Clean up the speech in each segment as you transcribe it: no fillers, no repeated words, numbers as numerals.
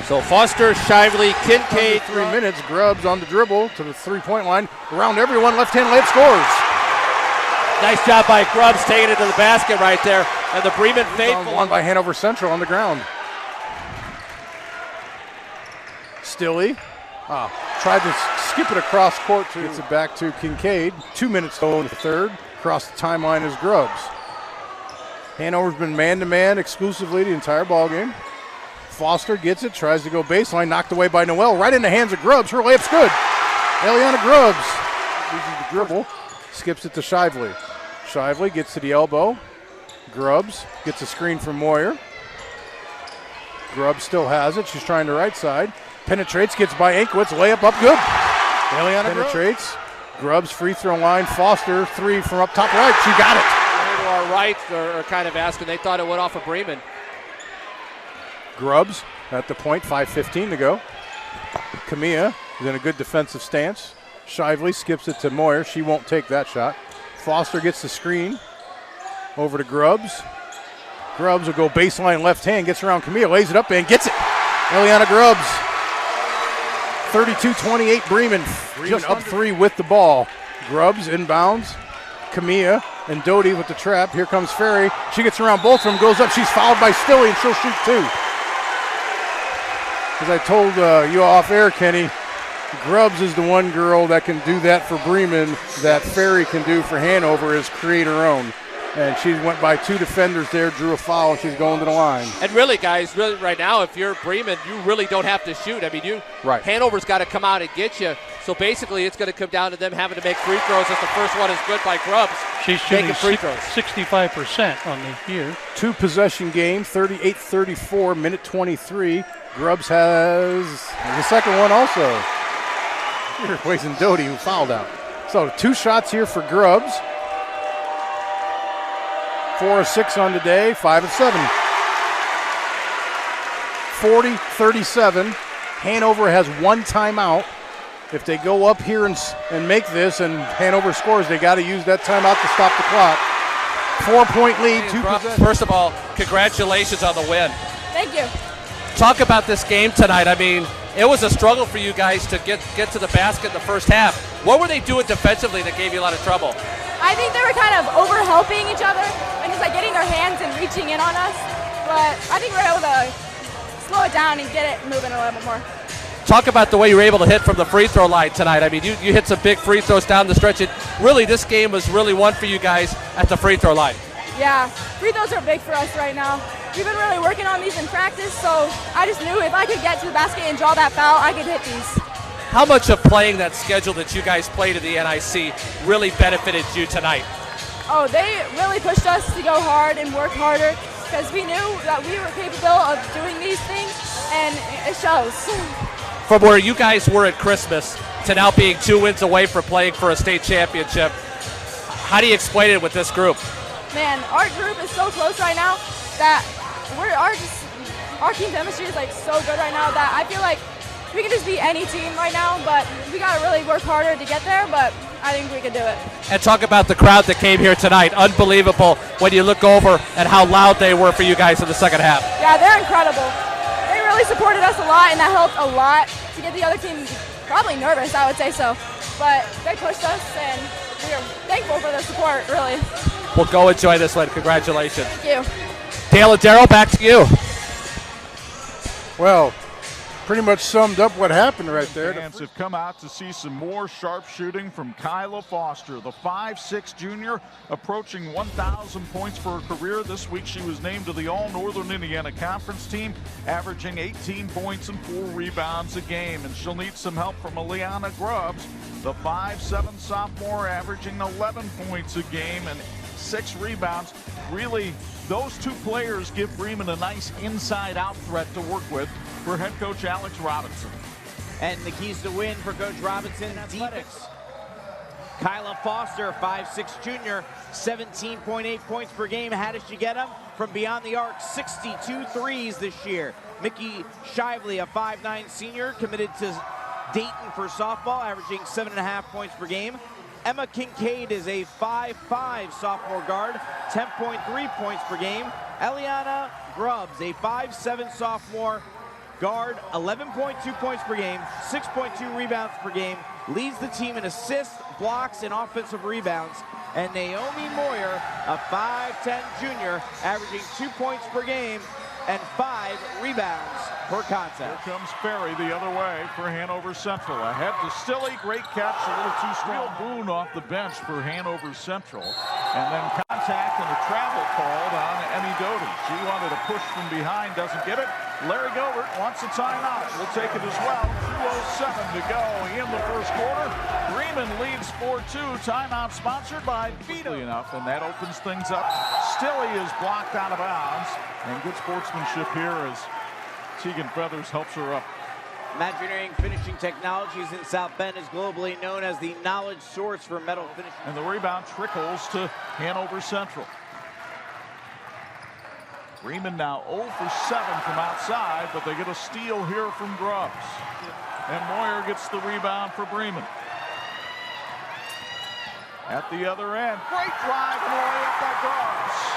So Foster, Shively, Kincaid. 3 minutes. Grubbs on the dribble to the three-point line. Around everyone, left-hand layup, scores. Nice job by Grubbs taking it to the basket right there. And the Bremen faithful. Won by Hanover Central on the ground. Stilley tried to skip it across court. Gets it back to Kincaid. 2 minutes to go in the third. Across the timeline is Grubbs. Hanover's been man-to-man exclusively the entire ballgame. Foster gets it, tries to go baseline, knocked away by Noel. Right in the hands of Grubbs. Her layup's good. Eliana Grubbs uses the dribble, skips it to Shively. Shively gets to the elbow. Grubbs gets a screen from Moyer. Grubbs still has it. She's trying the right side. Penetrates, gets by Ankwitz. Layup up good. Eliana penetrates. Grubbs free throw line. Foster three from up top right. She got it. To our right, are kind of asking. They thought it went off of Bremen. Grubbs at the point, 5:15 to go. Camilla is in a good defensive stance. Shively skips it to Moyer. She won't take that shot. Foster gets the screen over to Grubbs. Grubbs will go baseline left hand, gets around Camilla, lays it up and gets it. Eliana Grubbs. 32-28 Bremen, just up three with the ball. Grubbs inbounds. Camilla and Doty with the trap. Here comes Ferry. She gets around both of them, goes up. She's fouled by Stilley, and she'll shoot two. As I told you off air, Kenny, Grubbs is the one girl that can do that for Bremen that Ferry can do for Hanover, is create her own. And she went by two defenders there, drew a foul, and she's going to the line. And really, guys, really right now, if you're Bremen, you really don't have to shoot. I mean, Hanover's got to come out and get you. So basically, it's going to come down to them having to make free throws. As the first one is good by Grubbs. She's shooting free throws. 65% on the year. Two possession game, 38-34, minute 23. Grubbs has the second one also. You're replacing Doty, who fouled out. So 2 shots here for Grubbs. 4 of 6 on the day, 5 of 7. 40-37. Hanover has 1 timeout. If they go up here and make this and Hanover scores, they got to use that timeout to stop the clock. 4-point lead, 2 possessions. First of all, congratulations on the win. Thank you. Talk about this game tonight. I mean, it was a struggle for you guys to get to the basket in the first half. What were they doing defensively that gave you a lot of trouble? I think they were kind of over-helping each other and just like getting their hands and reaching in on us. But I think we were able to slow it down and get it moving a little bit more. Talk about the way you were able to hit from the free throw line tonight. I mean, you hit some big free throws down the stretch. Really, this game was really won for you guys at the free throw line. Yeah, free throws are big for us right now. We've been really working on these in practice, so I just knew if I could get to the basket and draw that foul, I could hit these. How much of playing that schedule that you guys played at the NIC really benefited you tonight? Oh, they really pushed us to go hard and work harder because we knew that we were capable of doing these things, and it shows. From where you guys were at Christmas to now being 2 wins away from playing for a state championship, how do you explain it with this group? Man, our group is so close right now that our team chemistry is like so good right now that I feel like we can just beat any team right now, but we got to really work harder to get there, but I think we can do it. And talk about the crowd that came here tonight. Unbelievable when you look over at how loud they were for you guys in the second half. Yeah, they're incredible. They really supported us a lot, and that helped a lot to get the other team probably nervous, I would say so. But they pushed us, and we are thankful for their support, really. Well, go enjoy this one. Congratulations. Thank you. Dale and Darryl, back to you. Well, pretty much summed up what happened right there. Fans have come out to see some more sharp shooting from Kyla Foster, the 5'6" junior, approaching 1,000 points for her career. This week she was named to the All-Northern Indiana Conference team, averaging 18 points and 4 rebounds a game. And she'll need some help from Eliana Grubbs, the 5'7" sophomore, averaging 11 points a game and 6 rebounds. Really, those 2 players give Bremen a nice inside-out threat to work with for head coach Alex Robinson. And the keys to win for Coach Robinson, athletics. Kyla Foster, 5'6" junior, 17.8 points per game. How does she get them? From beyond the arc, 62 threes this year. Mickey Shively, a 5'9" senior, committed to Dayton for softball, averaging 7.5 points per game. Emma Kincaid is a 5'5" sophomore guard, 10.3 points per game. Eliana Grubbs, a 5'7" sophomore, guard, 11.2 points per game, 6.2 rebounds per game, leads the team in assists, blocks, and offensive rebounds. And Naomi Moyer, a 5'10 junior, averaging 2 points per game and 5 rebounds per contest. Here comes Ferry the other way for Hanover Central. Ahead to Stille, great catch, a little too strong. Boone off the bench for Hanover Central. And then contact and a travel called on Emmy Doty. She wanted to push from behind, doesn't get it. Larry Gilbert wants a timeout. We'll take it as well. 2:07 to go in the first quarter. Bremen leads 4-2. Timeout sponsored by Vito. Enough, and that opens things up. Stille is blocked out of bounds. And good sportsmanship here as Tegan Feathers helps her up. Imagineering Finishing Technologies in South Bend is globally known as the knowledge source for metal finishing. And the rebound trickles to Hanover Central. Bremen now 0 for 7 from outside, but they get a steal here from Grubbs. And Moyer gets the rebound for Bremen. At the other end, great drive and layup by Grubbs.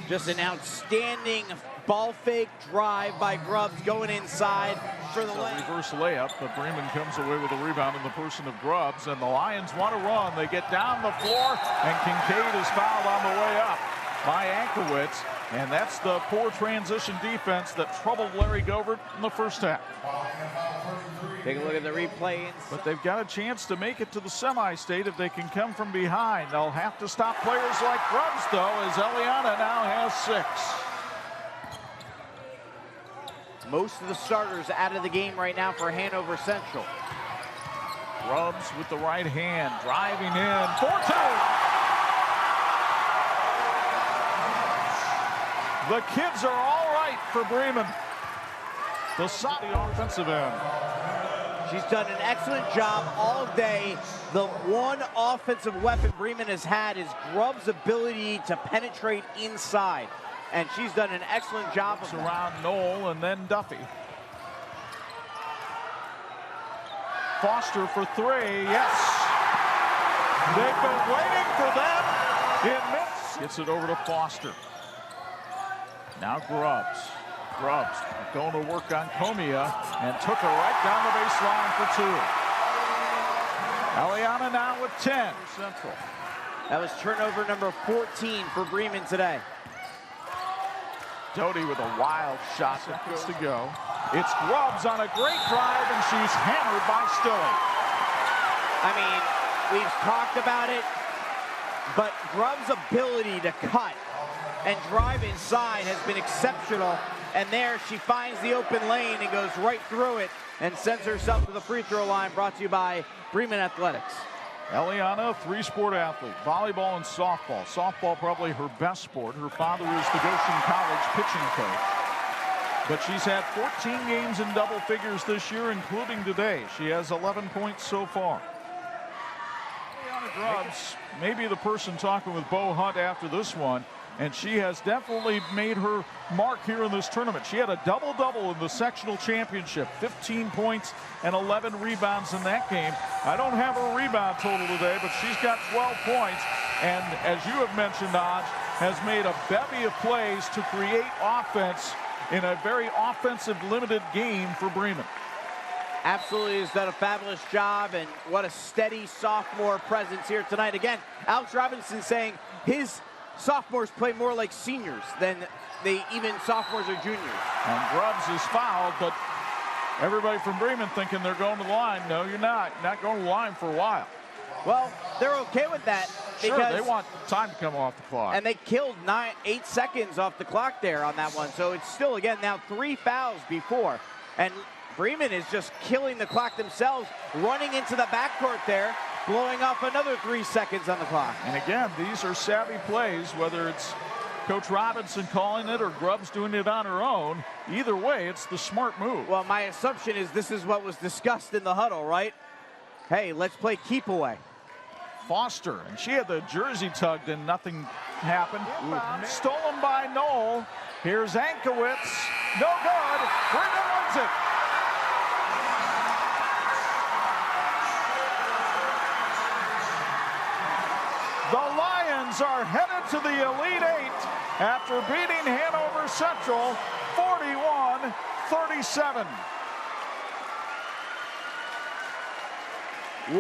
Just an outstanding ball fake drive by Grubbs going inside for the reverse layup, but Bremen comes away with a rebound in the person of Grubbs, and the Lions want to run. They get down the floor, and Kincaid is fouled on the way up by Ankowitz, and that's the poor transition defense that troubled Larry Gilbert in the first half. Take a look at the replay. But they've got a chance to make it to the semi-state if they can come from behind. They'll have to stop players like Grubbs, though, as Eliana now has 6. Most of the starters out of the game right now for Hanover Central. Grubbs with the right hand, driving in, 4-2. The kids are all right for Bremen. The offensive end. She's done an excellent job all day. The one offensive weapon Bremen has had is Grubbs' ability to penetrate inside. And she's done an excellent job of around Knoll and then Duffy. Foster for 3, yes. They've been waiting for them in minutes. Gets it over to Foster. Now Grubbs. Grubbs going to work on Comia and took her right down the baseline for 2. Eliana now with 10. Central. That was turnover number 14 for Bremen today. Doty with a wild shot that gets to go. It's Grubbs on a great drive, and she's hammered by Stille. I mean, we've talked about it, but Grubbs' ability to cut and drive inside has been exceptional. And there she finds the open lane and goes right through it and sends herself to the free throw line, brought to you by Bremen Athletics. Eliana, a 3-sport athlete, volleyball and softball. Softball probably her best sport. Her father is the Goshen College pitching coach. But she's had 14 games in double figures this year, including today. She has 11 points so far. Eliana Grubbs may be the person talking with Bo Hunt after this one. And she has definitely made her mark here in this tournament. She had a double-double in the sectional championship, 15 points and 11 rebounds in that game. I don't have her rebound total today, but she's got 12 points. And as you have mentioned, Aj, has made a bevy of plays to create offense in a very offensive, limited game for Bremen. Absolutely has done a fabulous job, and what a steady sophomore presence here tonight. Again, Alex Robinson saying his sophomores play more like seniors than even sophomores or juniors. And Grubbs is fouled, but everybody from Bremen thinking they're going to the line. No, you're not. You're not going to the line for a while. Well, they're okay with that. Sure, because they want time to come off the clock. And they killed 8 seconds off the clock there on that one. So it's still, again, now 3 fouls before. And Bremen is just killing the clock themselves, running into the backcourt there, blowing off another 3 seconds on the clock. And again, these are savvy plays, whether it's Coach Robinson calling it or Grubbs doing it on her own. Either way, it's the smart move. Well, my assumption is this is what was discussed in the huddle, right? Hey, let's play keep away. Foster, and she had the jersey tugged and nothing happened. Stolen by Knoll. Here's Ankowitz. No good. Bremen wins it. The Lions are headed to the Elite Eight after beating Hanover Central 41-37.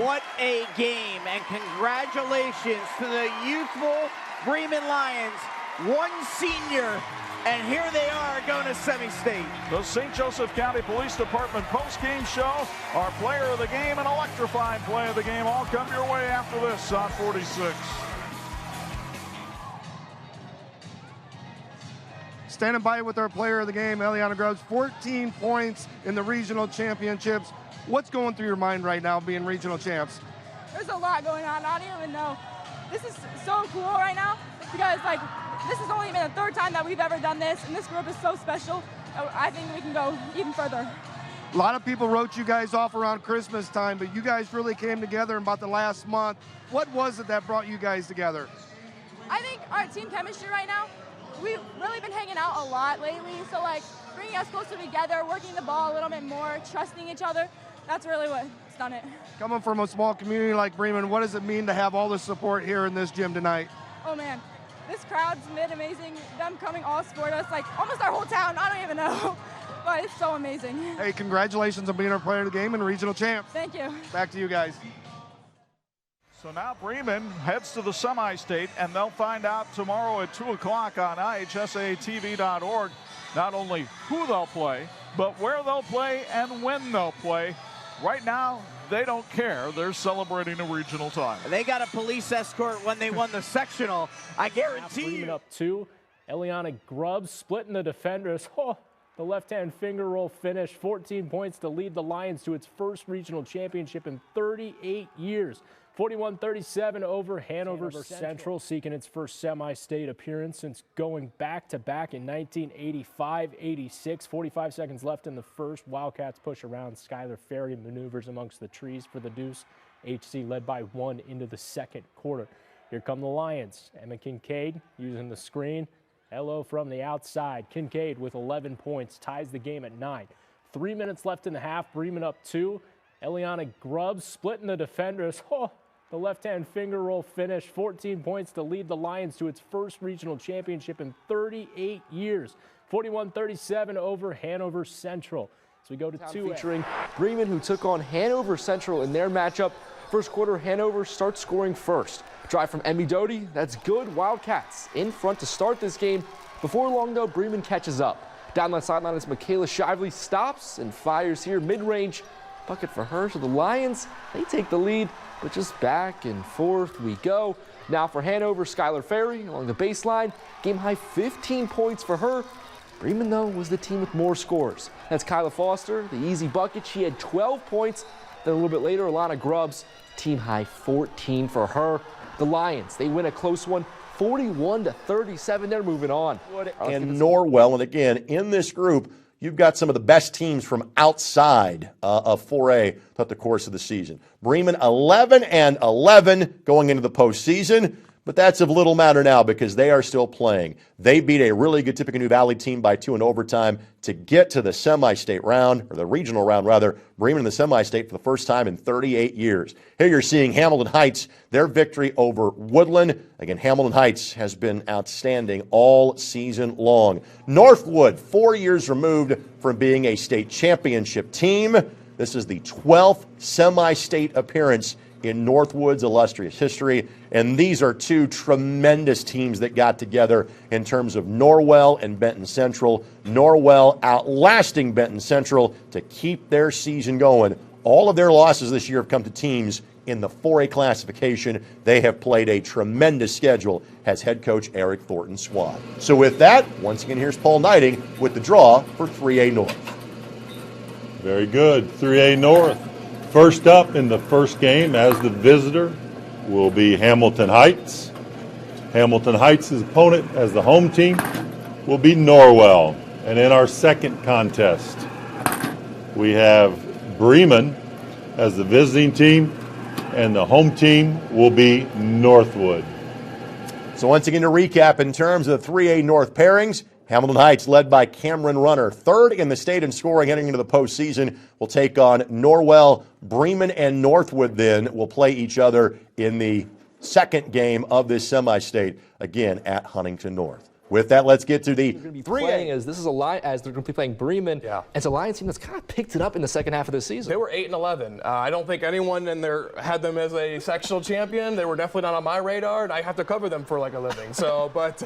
What a game, and congratulations to the youthful Bremen Lions. One senior, and here they are going to semi-state. The St. Joseph County Police Department post-game show, our player of the game and electrifying play of the game all come your way after this on 46. Standing by with our player of the game, Eliana Grubbs, 14 points in the regional championships. What's going through your mind right now being regional champs? There's a lot going on. I don't even know. This is so cool right now because, like, this has only been the third time that we've ever done this, and this group is so special. I think we can go even further. A lot of people wrote you guys off around Christmas time, but you guys really came together in about the last month. What was it that brought you guys together? I think our team chemistry right now, we've really been hanging out a lot lately, so like bringing us closer together, working the ball a little bit more, trusting each other, that's really what's done it. Coming from a small community like Bremen, what does it mean to have all the support here in this gym tonight? Oh man, this crowd's been amazing. Them coming all support us, like almost our whole town, I don't even know, but it's so amazing. Hey, congratulations on being our player of the game and regional champ. Thank you. Back to you guys. So now Bremen heads to the semi-state, and they'll find out tomorrow at 2 o'clock on IHSATV.org not only who they'll play, but where they'll play and when they'll play. Right now, they don't care. They're celebrating a regional title. They got a police escort when they won the sectional. I guarantee Bremen you. up 2. Eliana Grubbs splitting the defenders. Oh, the left-hand finger roll finish. 14 points to lead the Lions to its first regional championship in 38 years. 41-37 over Hanover Central, seeking its first semi-state appearance since going back-to-back in 1985-86. 45 seconds left in the first. Wildcats push around. Skylar Ferry maneuvers amongst the trees for the deuce. HC led by 1 into the second quarter. Here come the Lions. Emma Kincaid using the screen. Hello from the outside. Kincaid with 11 points ties the game at 9. 3 minutes left in the half. Bremen up 2. Eliana Grubbs splitting the defenders. Oh, the left-hand finger roll finish. 14 points to lead the Lions to its first regional championship in 38 years. 41-37 over Hanover Central. So we go to 2. Featuring Bremen, who took on Hanover Central in their matchup. First quarter, Hanover starts scoring first. Drive from Emmy Doty. That's good. Wildcats in front to start this game. Before long, though, Bremen catches up. Down the sideline is Michaela Shively. Stops and fires here mid-range. Bucket for her. So the Lions, they take the lead, but just back and forth we go. Now for Hanover, Skylar Ferry along the baseline. Game high 15 points for her. Bremen, though, was the team with more scores. That's Kyla Foster, the easy bucket. She had 12 points. Then a little bit later, Eliana Grubbs, team high 14 for her. The Lions, they win a close one, 41-37. They're moving on. And Norwell, and again, in this group, you've got some of the best teams from outside of 4A throughout the course of the season. Bremen 11-11 going into the postseason, but that's of little matter now because they are still playing. They beat a really good Tippecanoe Valley team by 2 in overtime to get to the semi-state round, or the regional round rather. Bremen in the semi-state for the first time in 38 years. Here you're seeing Hamilton Heights, their victory over Woodland. Again, Hamilton Heights has been outstanding all season long. Northwood, 4 years removed from being a state championship team. This is the 12th semi-state appearance in Northwood's illustrious history. And these are 2 tremendous teams that got together in terms of Norwell and Benton Central. Norwell outlasting Benton Central to keep their season going. All of their losses this year have come to teams in the 4A classification. They have played a tremendous schedule, has head coach Eric Thornton Swan. So with that, once again, here's Paul Knighting with the draw for 3A North. Very good. 3A North. First up in the first game as the visitor will be Hamilton Heights. Hamilton Heights' opponent as the home team will be Norwell. And in our second contest, we have Bremen as the visiting team, and the home team will be Northwood. So once again, to recap, in terms of the 3A North pairings, Hamilton Heights, led by Cameron Runner, 3rd in the state in scoring heading into the postseason, will take on Norwell. Bremen and Northwood then will play each other in the second game of this semi-state, again at Huntington North. With that, let's get to the They're going to be playing as this is as they're going to be playing Bremen. Yeah. It's a Lions team that's kind of picked it up in the second half of the season. They were 8-11. I don't think anyone in there had them as a sectional champion. They were definitely not on my radar, and I have to cover them for like a living. So, but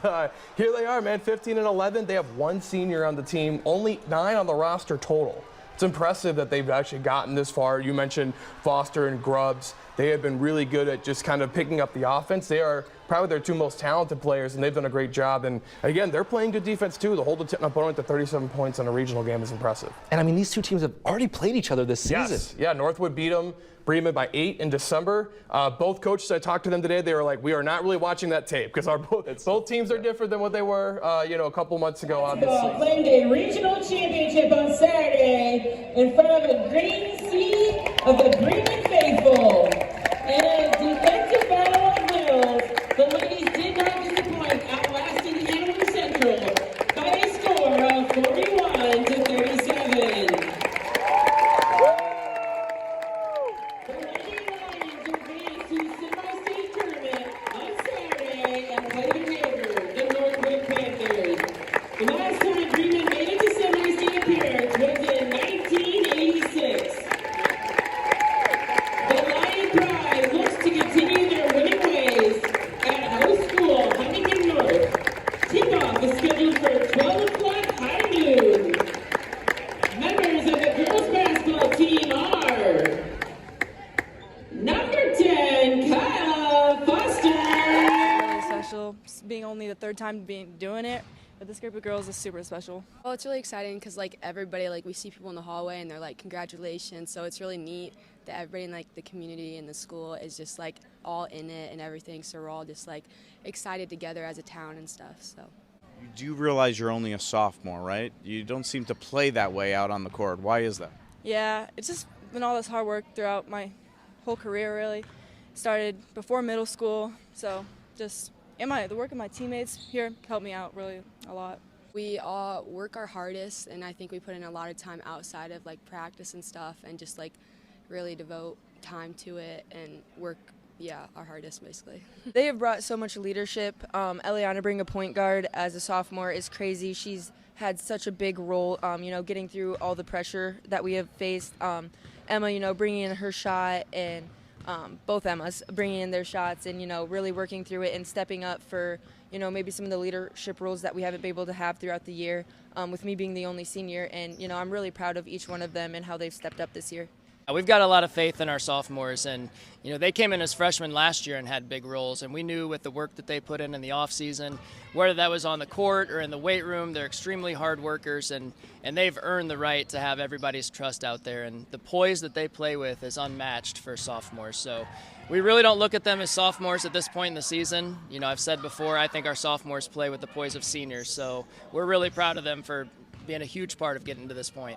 here they are, man, 15-11. They have one senior on the team, only 9 on the roster total. It's impressive that they've actually gotten this far. You mentioned Foster and Grubbs. They have been really good at just kind of picking up the offense. They are probably their 2 most talented players, and they've done a great job. And again, they're playing good defense too. To hold an opponent to 37 points in a regional game is impressive. And I mean, these two teams have already played each other this season. Yes. Yeah, Northwood beat them, Bremen by 8 in December. Both coaches, I talked to them today, they were like, we are not really watching that tape because both teams are different than what they were, a couple months ago, obviously. Playing a regional championship on Saturday in front of a green sea of the Bremen faithful. In a defensive battle on wheels, the ladies did not disappoint, outlasting Hanover Central by a score of 41-37. The Lady Lions advanced to the semi-state tournament on Saturday and played in Hanover, the Northwood Panthers. The last time Bremen made it to semi-state appearance was in 1986. The Lion Pride looks to continue their winning ways at host school, Huntington North. Tip-off is scheduled for 12 o'clock high noon. Members of the girls basketball team are number 10, Kyle Foster. Really special, being only the 3rd time doing it. But this group of girls is super special. Well, it's really exciting because everybody, we see people in the hallway and they're like, congratulations. So it's really neat that everybody in the community and the school is just all in it and everything. So we're all just excited together as a town and stuff. So. You do realize you're only a sophomore, right? You don't seem to play that way out on the court. Why is that? Yeah, it's just been all this hard work throughout my whole career, really. Started before middle school, so just the work of my teammates here helped me out really a lot. We all work our hardest, and I think we put in a lot of time outside of practice and stuff, and just really devote time to it and work our hardest basically. They have brought so much leadership. Eliana bringing a point guard as a sophomore is crazy. She's had such a big role, getting through all the pressure that we have faced. Emma, bringing in her shot, and both Emmas bringing in their shots and, really working through it and stepping up for, maybe some of the leadership roles that we haven't been able to have throughout the year, with me being the only senior. And, I'm really proud of each one of them and how they've stepped up this year. We've got a lot of faith in our sophomores, and they came in as freshmen last year and had big roles, and we knew with the work that they put in the off season, whether that was on the court or in the weight room, they're extremely hard workers, and they've earned the right to have everybody's trust out there, and the poise that they play with is unmatched for sophomores. So we really don't look at them as sophomores at this point in the season. I've said before, I think our sophomores play with the poise of seniors, so we're really proud of them for being a huge part of getting to this point.